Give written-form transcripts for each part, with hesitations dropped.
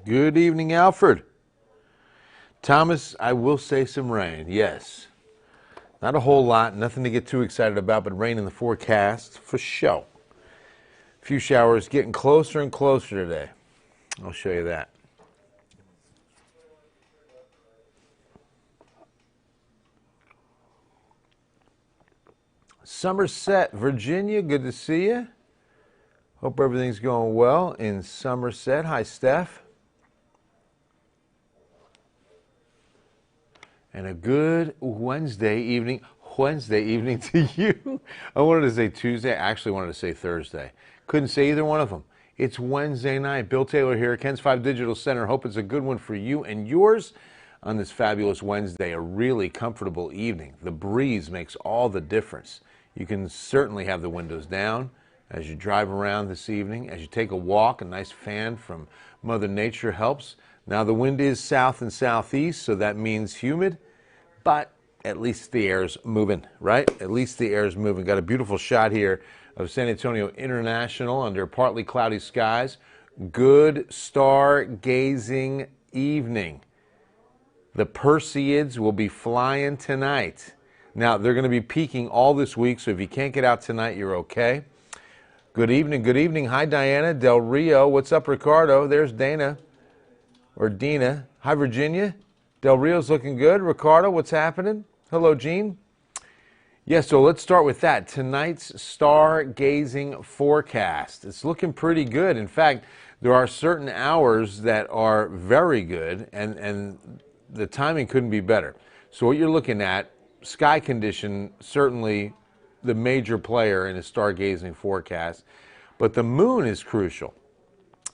Good evening, Alfred. Thomas, I will say some rain, yes. Not a whole lot, nothing to get too excited about, but rain in the forecast for show. A few showers getting closer and closer today. I'll show you that. Somerset, Virginia, good to see you. Hope everything's going well in Somerset. Hi, Steph. And a good Wednesday evening to you. I wanted to say Tuesday. I actually wanted to say Thursday. Couldn't say either one of them. It's Wednesday night. Bill Taylor here, Ken's 5 Digital Center. Hope it's a good one for you and yours on this fabulous Wednesday. A really comfortable evening. The breeze makes all the difference. You can certainly have the windows down as you drive around this evening. As you take a walk, a nice fan from Mother Nature helps. Now the wind is south and southeast, so that means humid, but at least the air's moving, right? At least the air's moving. Got a beautiful shot here of San Antonio International under partly cloudy skies. Good star-gazing evening. The Perseids will be flying tonight. Now, they're going to be peaking all this week, so if you can't get out tonight, you're okay. Good evening, good evening. Hi, Diana, Del Rio. What's up, Ricardo? There's Dana, or Dina. Hi, Virginia. Del Rio's looking good. Ricardo, what's happening? Hello, Gene. Yeah, so let's start with that. Tonight's star-gazing forecast. It's looking pretty good. In fact, there are certain hours that are very good, and the timing couldn't be better. So what you're looking at, sky condition, certainly the major player in a stargazing forecast, but the moon is crucial.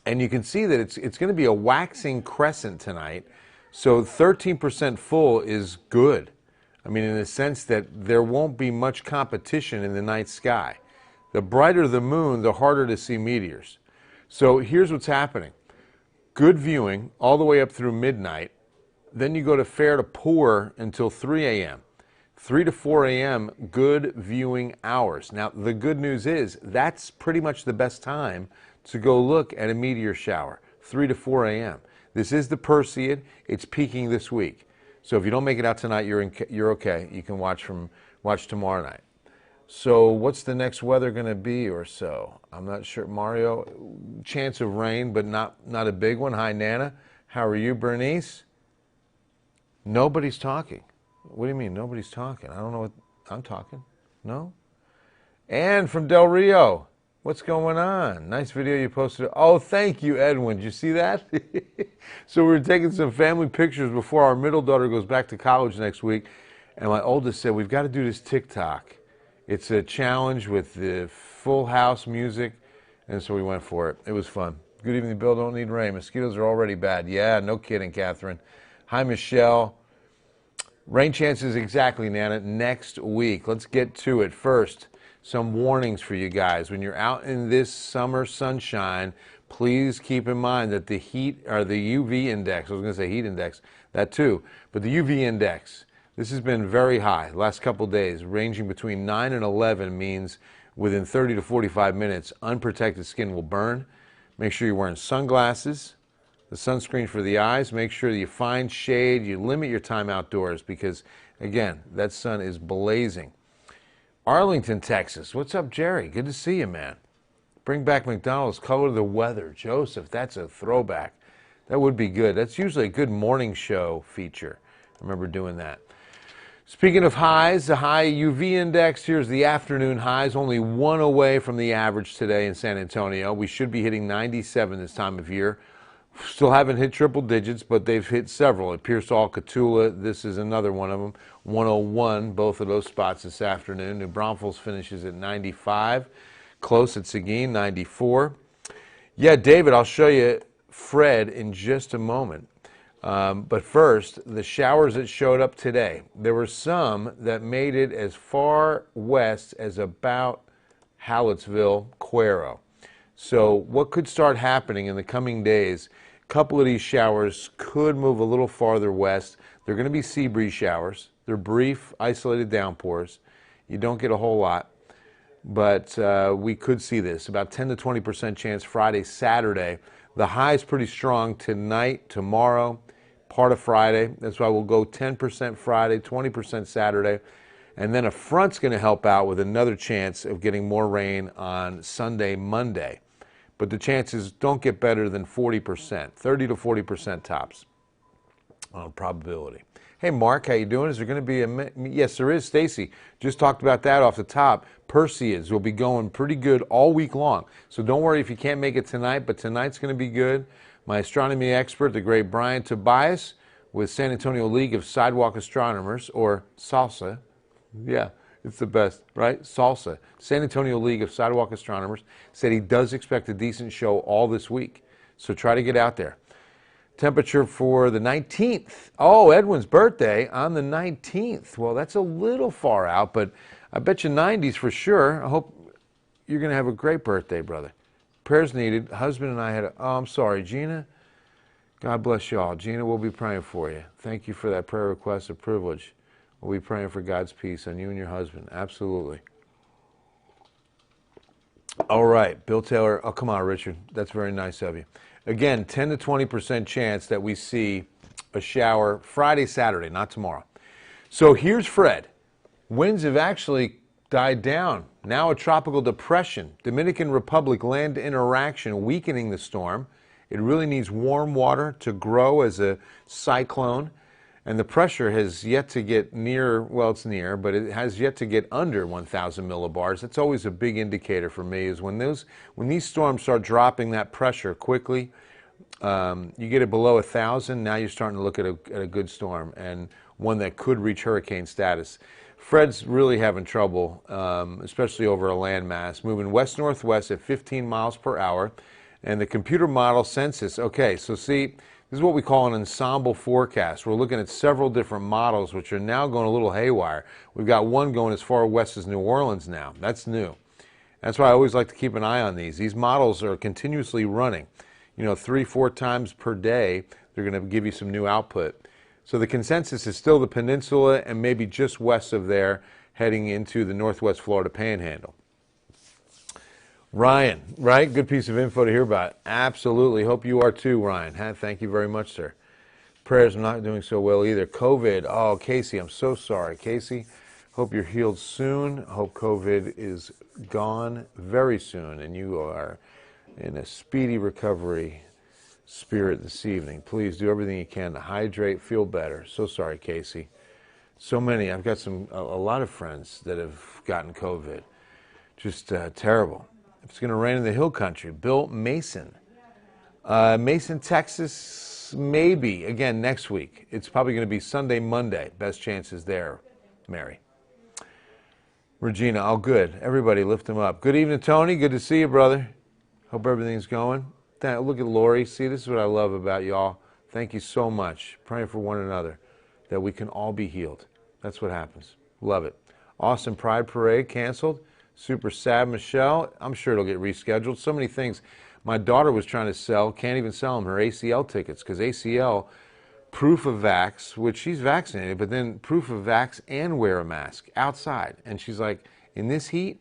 And you can see that it's going to be a waxing crescent tonight, so 13% full is good. I mean, in the sense that there won't be much competition in the night sky. The brighter the moon, the harder to see meteors. So here's what's happening. Good viewing all the way up through midnight. Then you go to fair to poor until 3 a.m. 3 to 4 a.m., good viewing hours. Now, the good news is that's pretty much the best time to go look at a meteor shower, 3 to 4 a.m. This is the Perseid. It's peaking this week. So if you don't make it out tonight, you're okay. You can watch tomorrow night. So what's the next weather going to be or so? I'm not sure. Mario, chance of rain, but not a big one. Hi, Nana. How are you, Bernice? Nobody's talking. What do you mean nobody's talking? I don't know what I'm talking. No? And from Del Rio, what's going on? Nice video you posted. Oh, thank you, Edwin. Did you see that? So we were taking some family pictures before our middle daughter goes back to college next week, and my oldest said, we've got to do this TikTok. It's a challenge with the full house music, and so we went for it. It was fun. Good evening, Bill. Don't need rain. Mosquitoes are already bad. Yeah, no kidding, Catherine. Hi, Michelle. Rain chances exactly, Nana, next week. Let's get to it. First, some warnings for you guys. When you're out in this summer sunshine, please keep in mind that the heat, or the UV index, I was going to say heat index, that too, but the UV index, this has been very high the last couple of days, ranging between 9 and 11 means within 30 to 45 minutes, unprotected skin will burn. Make sure you're wearing sunglasses. The sunscreen for the eyes. Make sure that you find shade, you limit your time outdoors because, again, that sun is blazing. Arlington, Texas. What's up, Jerry? Good to see you, man. Bring back McDonald's, color the weather. Joseph, that's a throwback. That would be good. That's usually a good morning show feature. I remember doing that. Speaking of highs, the high UV index, here's the afternoon highs, only one away from the average today in San Antonio. We should be hitting 97 this time of year. Still haven't hit triple digits, but they've hit several. At Pearsall, Cotulla, this is another one of them. 101, both of those spots this afternoon. New Braunfels finishes at 95. Close at Seguin, 94. Yeah, David, I'll show you Fred in just a moment. But first, the showers that showed up today. There were some that made it as far west as about Hallettsville, Cuero. So what could start happening in the coming days, a couple of these showers could move a little farther west. They're going to be sea breeze showers. They're brief, isolated downpours. You don't get a whole lot, but we could see this. About 10 to 20% chance Friday, Saturday. The high is pretty strong tonight, tomorrow, part of Friday. That's why we'll go 10% Friday, 20% Saturday. And then a front's going to help out with another chance of getting more rain on Sunday, Monday. But the chances don't get better than 40%, 30 to 40% tops on probability. Hey, Mark, how you doing? Is there going to be a... Yes, there is, Stacy. Just talked about that off the top. Perseids will be going pretty good all week long. So don't worry if you can't make it tonight, but tonight's going to be good. My astronomy expert, the great Brian Tobias, with San Antonio League of Sidewalk Astronomers, or SALSA. Yeah, it's the best, right? SALSA, San Antonio League of Sidewalk Astronomers, said he does expect a decent show all this week. So try to get out there. Temperature for the 19th. Oh, Edwin's birthday on the 19th. Well, that's a little far out, but I bet you 90s for sure. I hope you're going to have a great birthday, brother. Prayers needed. Husband and I had a... Oh, I'm sorry, Gina. God bless you all. Gina, we'll be praying for you. Thank you for that prayer request, a privilege. We'll be praying for God's peace on you and your husband. Absolutely. All right, Bill Taylor. Oh, come on, Richard. That's very nice of you. Again, 10 to 20% chance that we see a shower Friday, Saturday, not tomorrow. So here's Fred. Winds have actually died down. Now a tropical depression. Dominican Republic land interaction weakening the storm. It really needs warm water to grow as a cyclone. And the pressure has yet to get near, well, it's near, but it has yet to get under 1,000 millibars. That's always a big indicator for me, is when these storms start dropping that pressure quickly, you get it below 1,000, now you're starting to look at a good storm, and one that could reach hurricane status. Fred's really having trouble, especially over a landmass, moving west-northwest at 15 miles per hour, and the computer model census, okay, so see, this is what we call an ensemble forecast. We're looking at several different models, which are now going a little haywire. We've got one going as far west as New Orleans now. That's new. That's why I always like to keep an eye on these. These models are continuously running. You know, 3-4 times per day, they're going to give you some new output. So the consensus is still the peninsula and maybe just west of there, heading into the northwest Florida panhandle. Ryan, right? Good piece of info to hear about. Absolutely. Hope you are too, Ryan. Thank you very much, sir. Prayers are not doing so well either. COVID. Oh, Casey, I'm so sorry. Casey, hope you're healed soon. Hope COVID is gone very soon and you are in a speedy recovery spirit this evening. Please do everything you can to hydrate, feel better. So sorry, Casey. So many. I've got a lot of friends that have gotten COVID. Just terrible. It's going to rain in the hill country. Bill Mason. Mason, Texas, maybe. Again, next week. It's probably going to be Sunday, Monday. Best chances there, Mary. Regina, all good. Everybody lift him up. Good evening, Tony. Good to see you, brother. Hope everything's going. Look at Lori. See, this is what I love about y'all. Thank you so much. Praying for one another, that we can all be healed. That's what happens. Love it. Austin Pride Parade canceled. Super sad, Michelle. I'm sure it'll get rescheduled. So many things. My daughter was trying to sell, can't even sell them, her ACL tickets, because ACL, proof of vax, which she's vaccinated, but then proof of vax and wear a mask outside. And she's like, in this heat,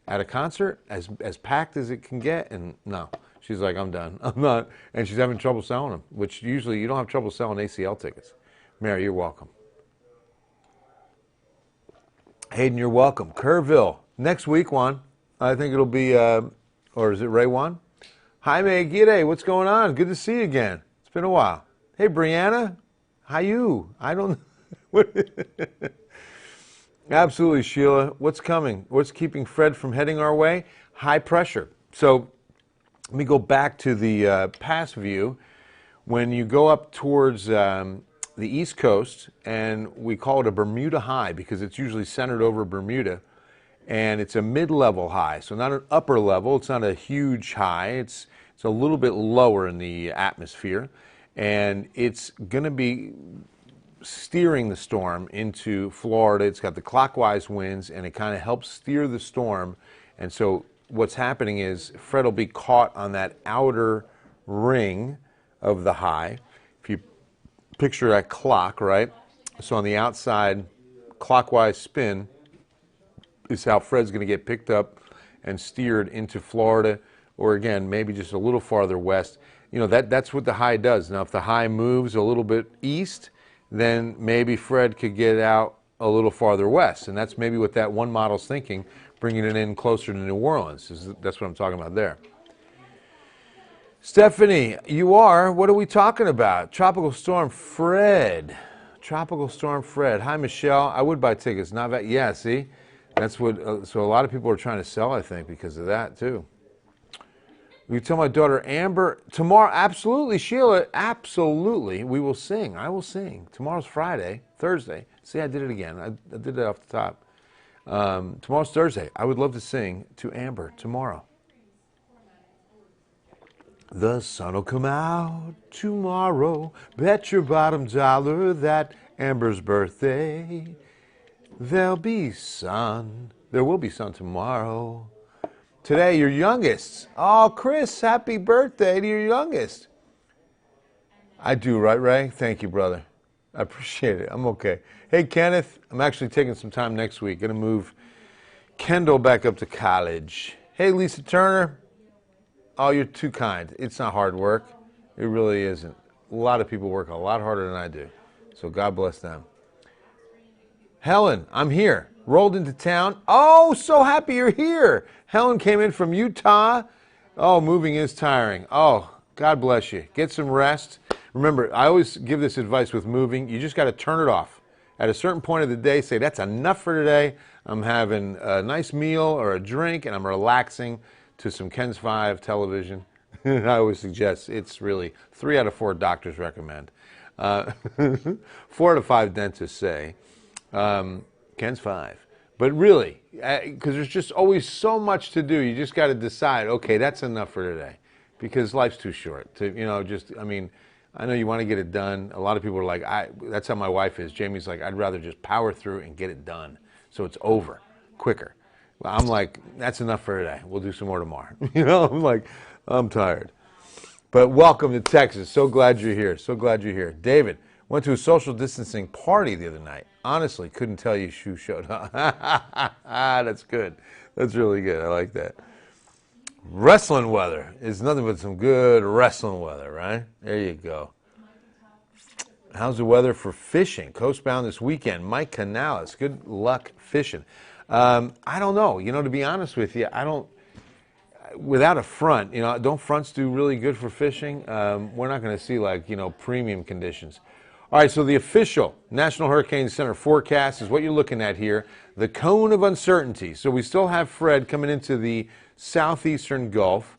at a concert, as packed as it can get, and no. She's like, I'm done. I'm not. And she's having trouble selling them, which usually you don't have trouble selling ACL tickets. Mary, you're welcome. Hayden, you're welcome. Kerrville. Next week, Juan. I think it'll be, or is it Ray Juan? Hi, Megide. What's going on? Good to see you again. It's been a while. Hey, Brianna. How you? I don't know. Absolutely, Sheila. What's coming? What's keeping Fred from heading our way? High pressure. So let me go back to the past view. When you go up towards the East Coast, and we call it a Bermuda high because it's usually centered over Bermuda, and it's a mid-level high, so not an upper level. It's not a huge high. It's a little bit lower in the atmosphere, and it's going to be steering the storm into Florida. It's got the clockwise winds, and it kind of helps steer the storm. And so what's happening is Fred will be caught on that outer ring of the high. If you picture a clock, right? So on the outside, clockwise spin is how Fred's going to get picked up and steered into Florida, or again, maybe just a little farther west. that's what the high does. Now, if the high moves a little bit east, then maybe Fred could get out a little farther west, and that's maybe what that one model's thinking, bringing it in closer to New Orleans. That's what I'm talking about there. Stephanie, what are we talking about? Tropical Storm Fred. Tropical Storm Fred. Hi, Michelle. I would buy tickets. Not that. Yeah, see? That's what, so a lot of people are trying to sell, I think, because of that, too. You tell my daughter Amber tomorrow. Absolutely, Sheila. Absolutely. We will sing. I will sing. Tomorrow's Friday, Thursday. See, I did it again. I did it off the top. Tomorrow's Thursday. I would love to sing to Amber tomorrow. The sun will come out tomorrow. Bet your bottom dollar that Amber's birthday. There'll be sun. There will be sun tomorrow. Today, your youngest. Oh, Chris, happy birthday to your youngest. I do, right, Ray? Thank you, brother. I appreciate it. I'm okay. Hey, Kenneth, I'm actually taking some time next week. Going to move Kendall back up to college. Hey, Lisa Turner. Oh, you're too kind. It's not hard work. It really isn't. A lot of people work a lot harder than I do. So God bless them. Helen, I'm here. Rolled into town. Oh, so happy you're here. Helen came in from Utah. Oh, moving is tiring. Oh, God bless you. Get some rest. Remember, I always give this advice with moving. You just got to turn it off. At a certain point of the day, say, that's enough for today. I'm having a nice meal or a drink, and I'm relaxing to some Ken's 5 television. I always suggest it's really 3 out of 4 doctors recommend. 4 out of 5 dentists say Ken's 5. But really, because there's just always so much to do, you just got to decide, okay, that's enough for today. Because life's too short to, I know you want to get it done. A lot of people are like, that's how my wife is. Jamie's like, I'd rather just power through and get it done so it's over quicker. Well, I'm like, that's enough for today. We'll do some more tomorrow. I'm like, I'm tired. But welcome to Texas. So glad you're here. So glad you're here. David, went to a social distancing party the other night. Honestly, couldn't tell you who showed up. That's good. That's really good. I like that. Wrestling weather is nothing but some good wrestling weather, right? There you go. How's the weather for fishing? Coastbound this weekend. Mike Canales. Good luck fishing. I don't know. To be honest with you, without a front, don't fronts do really good for fishing? We're not going to see premium conditions. All right, so the official National Hurricane Center forecast is what you're looking at here. The cone of uncertainty. So we still have Fred coming into the southeastern Gulf.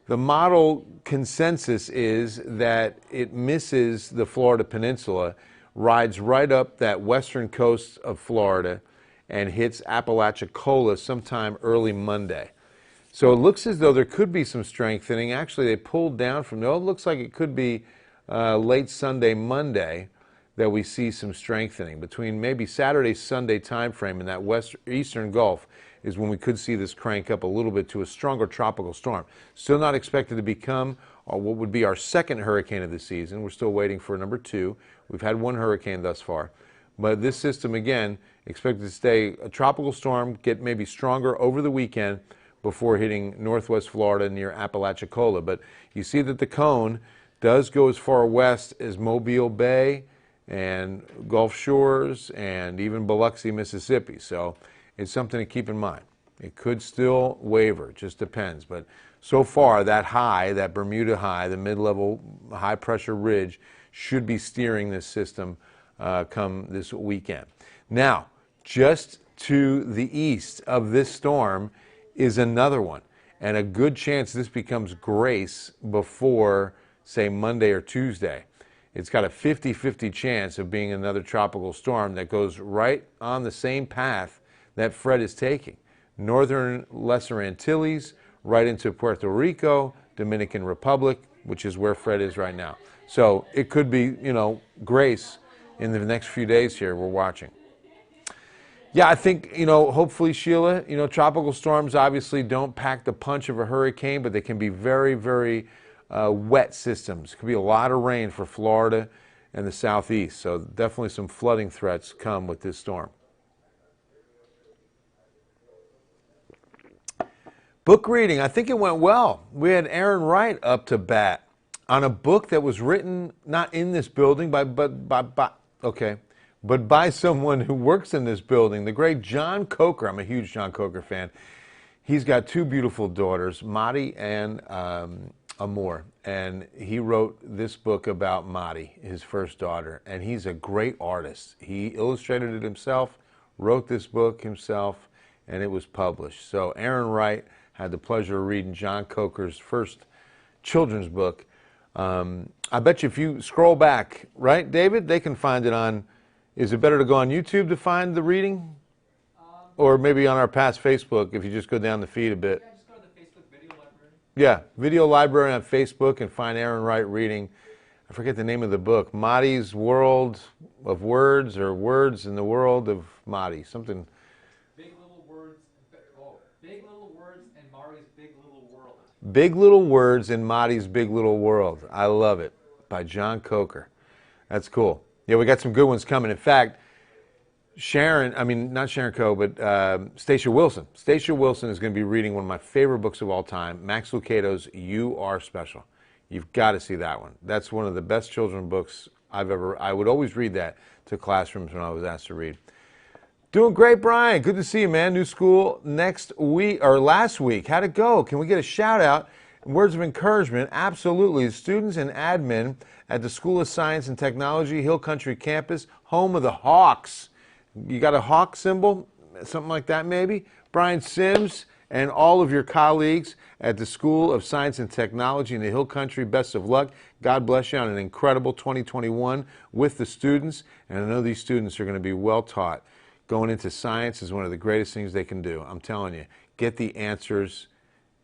The model consensus is that it misses the Florida Peninsula, rides right up that western coast of Florida, and hits Apalachicola sometime early Monday. So it looks as though there could be some strengthening. Actually, they pulled down from there. It looks like it could be late Sunday, Monday, that we see some strengthening. Between maybe Saturday, Sunday time frame in that eastern Gulf is when we could see this crank up a little bit to a stronger tropical storm. Still not expected to become what would be our second hurricane of the season. We're still waiting for number 2. We've had 1 hurricane thus far. But this system, again, expected to stay a tropical storm, get maybe stronger over the weekend before hitting northwest Florida near Apalachicola. But you see that the cone does go as far west as Mobile Bay and Gulf Shores and even Biloxi, Mississippi. So it's something to keep in mind. It could still waver, just depends. But so far, that high, that Bermuda high, the mid-level high-pressure ridge, should be steering this system come this weekend. Now, just to the east of this storm is another one, and a good chance this becomes Grace before, say, Monday or Tuesday. It's got a 50-50 chance of being another tropical storm that goes right on the same path that Fred is taking. Northern Lesser Antilles, right into Puerto Rico, Dominican Republic, which is where Fred is right now. So it could be, Grace in the next few days here we're watching. Yeah, I think, hopefully, Sheila, tropical storms obviously don't pack the punch of a hurricane, but they can be very, very wet systems. It could be a lot of rain for Florida and the southeast. So definitely some flooding threats come with this storm. Book reading, I think it went well. We had Aaron Wright up to bat. on a book that was written not in this building, but by someone who works in this building, the great John Coker. I'm a huge John Coker fan. He's got two beautiful daughters, Madi and Amor, and he wrote this book about Madi, his first daughter, and he's a great artist. He illustrated it himself, wrote this book himself, and it was published. So Aaron Wright had the pleasure of reading John Coker's first children's book. I bet you if you scroll back, right, David, they can find it on, is it better to go on YouTube to find the reading? Or maybe on our past Facebook, if you just go down the feed a bit. Yeah, just go to the Facebook video library. Yeah, video library on Facebook and find Aaron Wright reading, I forget the name of the book, Madi's World of Words, or Words in the World of Madi, something. Big Little Words, Big Little Words and Mari's Big Little World. Big Little Words in Madi's Big Little World. I love it, by John Coker. That's cool. Yeah, we got some good ones coming. In fact, not Sharon Coe, but Stacia Wilson. Stacia Wilson is going to be reading one of my favorite books of all time, Max Lucado's You Are Special. You've got to see that one. That's one of the best children's books I would always read that to classrooms when I was asked to read. Doing great, Brian. Good to see you, man. New school next week, or last week. How'd it go? Can we get a shout out? Words of encouragement? Absolutely. Students and admin at the School of Science and Technology, Hill Country campus, home of the Hawks. You got a hawk symbol? Something like that maybe? Brian Sims and all of your colleagues at the School of Science and Technology in the Hill Country, best of luck. God bless you on an incredible 2021 with the students. And I know these students are going to be well taught. Going into science is one of the greatest things they can do. I'm telling you, get the answers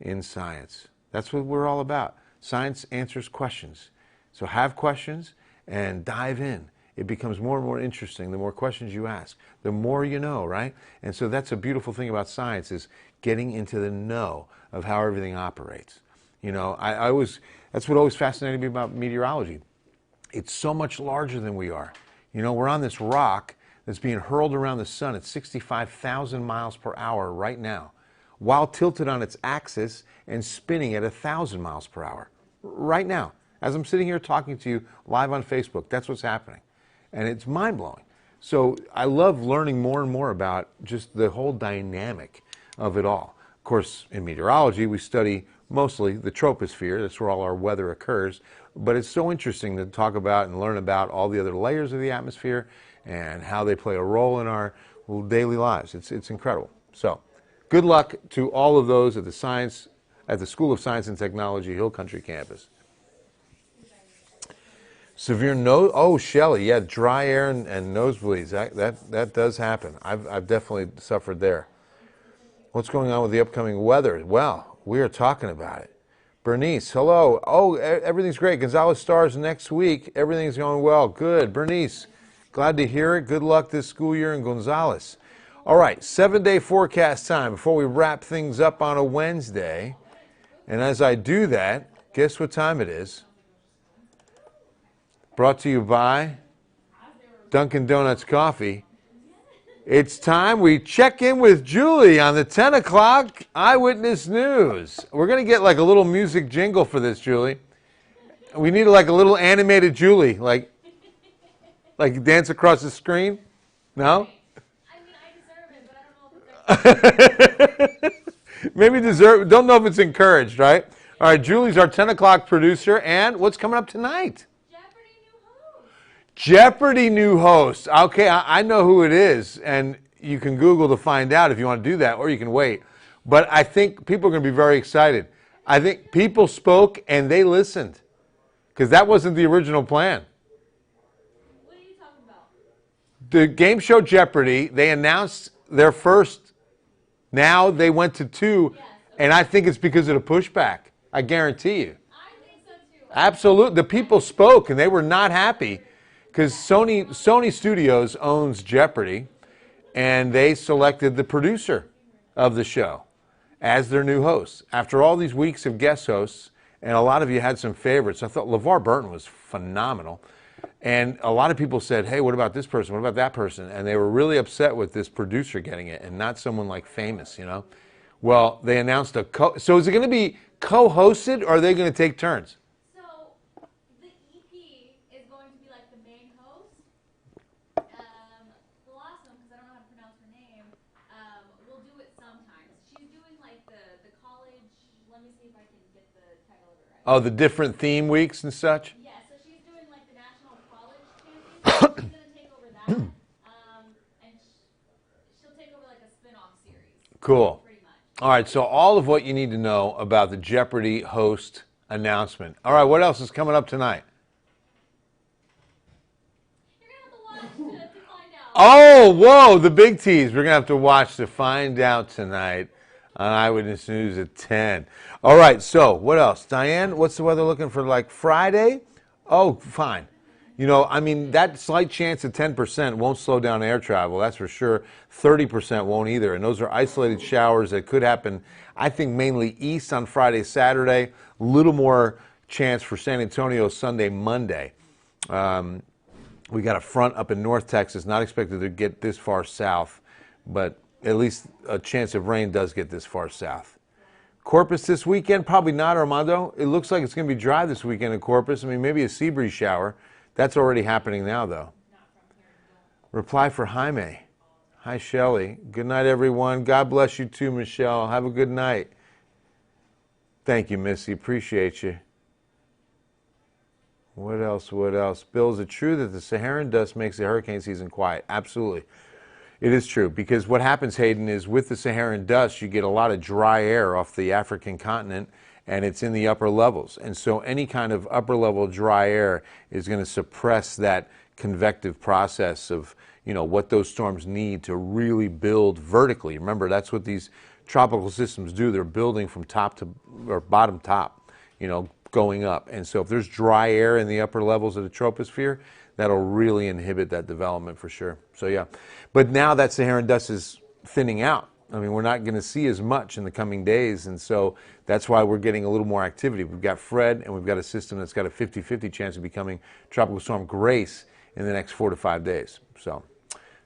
in science. That's what we're all about. Science answers questions. So have questions and dive in. It becomes more and more interesting the more questions you ask, the more you know, right? And so that's a beautiful thing about science, is getting into the know of how everything operates. You know, that's what always fascinated me about meteorology. It's so much larger than we are. You know, we're on this rock that's being hurled around the sun at 65,000 miles per hour right now, while tilted on its axis and spinning at 1,000 miles per hour right now. As I'm sitting here talking to you live on Facebook, that's what's happening. And it's mind-blowing. So I love learning more and more about just the whole dynamic of it all. Of course, in meteorology, we study mostly the troposphere. That's where all our weather occurs. But it's so interesting to talk about and learn about all the other layers of the atmosphere and how they play a role in our daily lives. It's incredible. So good luck to all of those at the School of Science and Technology, Hill Country campus. Severe Shelley, yeah, dry air and nosebleeds. That does happen. I've definitely suffered there. What's going on with the upcoming weather? Well, we are talking about it. Bernice, hello. Oh, everything's great. Gonzalez Stars next week. Everything's going well. Good. Bernice, glad to hear it. Good luck this school year in Gonzales. All right, 7-day forecast time before we wrap things up on a Wednesday. And as I do that, guess what time it is? Brought to you by Dunkin' Donuts Coffee. It's time we check in with Julie on the 10 o'clock Eyewitness News. We're going to get like a little music jingle for this, Julie. We need like a little animated Julie, like dance across the screen. No? I mean, I deserve it, but I don't know if it's Maybe deserve, don't know if it's encouraged, right? All right, Julie's our 10 o'clock producer, and what's coming up tonight? Jeopardy new host. Okay, I know who it is, and you can Google to find out if you want to do that, or you can wait. But I think people are going to be very excited. I think people spoke and they listened, because that wasn't the original plan. What are you talking about? The game show Jeopardy, they announced their first. Now they went to 2, Yes, okay. And I think it's because of the pushback. I guarantee you. I think so too. Absolutely. The people spoke, and they were not happy. Because Sony Studios owns Jeopardy, and they selected the producer of the show as their new host. After all these weeks of guest hosts, and a lot of you had some favorites. I thought LeVar Burton was phenomenal. And a lot of people said, hey, what about this person? What about that person? And they were really upset with this producer getting it and not someone like famous, you know? Well, they announced so is it going to be co-hosted, or are they going to take turns? So, if I can get the title of it right. Oh, the different theme weeks and such? Yeah, so she's doing like the National College Championship. She's going to take over that. And she'll take over like a spin-off series. Cool. Pretty much. All right, so all of what you need to know about the Jeopardy host announcement. All right, what else is coming up tonight? You're going to have to watch to find out. Oh, whoa, the big tease. We're going to have to watch to find out tonight on Eyewitness News at 10. All right, so what else? Diane, what's the weather looking for, like Friday? Oh, fine. You know, I mean, that slight chance of 10% won't slow down air travel, that's for sure. 30% won't either, and those are isolated showers that could happen, I think, mainly east on Friday, Saturday. A little more chance for San Antonio Sunday, Monday. We got a front up in North Texas, not expected to get this far south, but at least a chance of rain does get this far south. Corpus this weekend, probably not, Armando. It looks like it's going to be dry this weekend in Corpus. I mean, maybe a sea breeze shower. That's already happening now, though. Reply for Jaime. Hi, Shelley. Good night, everyone. God bless you too, Michelle. Have a good night. Thank you, Missy. Appreciate you. What else? What else? Bill, is it true that the Saharan dust makes the hurricane season quiet? Absolutely. It is true, because what happens, Hayden, is with the Saharan dust, you get a lot of dry air off the African continent, and it's in the upper levels. And so any kind of upper level dry air is going to suppress that convective process of, you know, what those storms need to really build vertically. Remember, that's what these tropical systems do. They're building from top to, or bottom top, you know, going up. And so if there's dry air in the upper levels of the troposphere, that'll really inhibit that development for sure. So yeah, but now that Saharan dust is thinning out. I mean, we're not going to see as much in the coming days, and so that's why we're getting a little more activity. We've got Fred, and we've got a system that's got a 50-50 chance of becoming Tropical Storm Grace in the next 4 to 5 days. So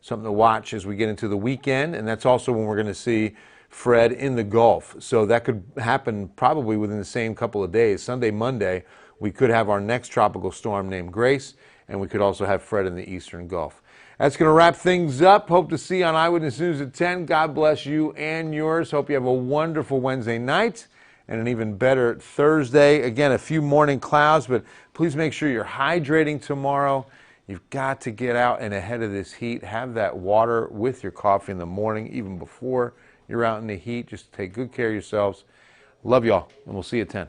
something to watch as we get into the weekend, and that's also when we're going to see Fred in the Gulf. So that could happen probably within the same couple of days. Sunday, Monday, we could have our next tropical storm named Grace, and we could also have Fred in the Eastern Gulf. That's going to wrap things up. Hope to see you on Eyewitness News at 10. God bless you and yours. Hope you have a wonderful Wednesday night and an even better Thursday. Again, a few morning clouds, but please make sure you're hydrating tomorrow. You've got to get out and ahead of this heat. Have that water with your coffee in the morning, even before you're out in the heat. Just take good care of yourselves. Love y'all, and we'll see you at 10.